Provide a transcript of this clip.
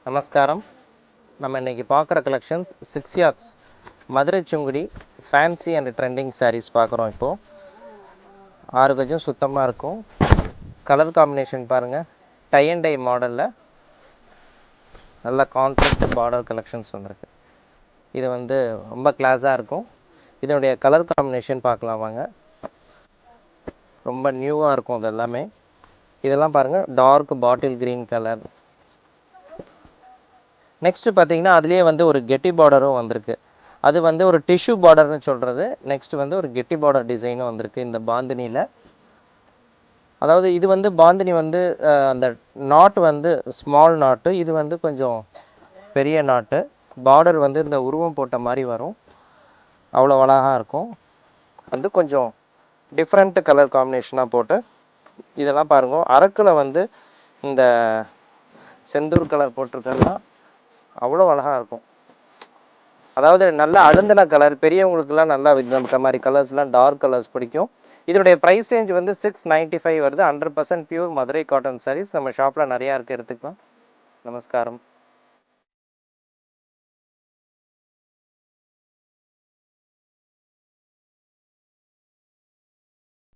நமஸ்காரம். நம்ம இன்றைக்கி பார்க்குற collections 6 yards Madurai Sungudi fancy and trending sarees பார்க்குறோம். இப்போது 6 கஜம் சுத்தமாக இருக்கும். கலர் காம்பினேஷன் பாருங்கள், டை அண்ட் டை மாடலில் நல்ல கான்ட்ராஸ்ட் பார்டர் கலெக்ஷன்ஸ் வந்திருக்கு. இது ரொம்ப கிளாஸாக இருக்கும். இதனுடைய கலர் காம்பினேஷன் பார்க்கலாம் வாங்க. ரொம்ப நியூவாக இருக்கும் அது எல்லாமே. இதெல்லாம் பாருங்கள், dark bottle green colour. Next பார்த்தீங்கன்னா அதுலேயே ஒரு கெட்டி பார்டரும் வந்திருக்கு. அது ஒரு டிஷ்யூ பார்டர்னு சொல்கிறது. நெக்ஸ்ட்டு ஒரு கெட்டி பார்டர் டிசைனும் வந்திருக்கு இந்த பாந்தினியில். அதாவது இது பாந்தினி அந்த நாட்டு ஸ்மால் நாட்டு, இது கொஞ்சம் பெரிய நாட்டு. பார்டர் இந்த உருவம் போட்ட மாதிரி வரும், அவ்வளோ அழகாக இருக்கும். கொஞ்சம் டிஃப்ரெண்ட் கலர் காம்பினேஷனாக போட்டு இதெல்லாம் பாருங்க. அரக்கில் இந்த செந்தூர் கலர் போட்டிருக்கெல்லாம் அவ்வளோ அழகாக இருக்கும். அதாவது நல்லா அழுந்தின கலர், பெரியவங்களுக்குலாம் நல்லா இந்த மாதிரி கலர்ஸ்லாம் டார்க் கலர்ஸ் பிடிக்கும். இதனுடைய ப்ரைஸ் ரேஞ்ச் 695 வருது. 100% பியூர் மதுரை காட்டன் சாரீஸ். நம்ம ஷாப்பில் நிறையா இருக்குது, எடுத்துக்கலாம். நமஸ்காரம்.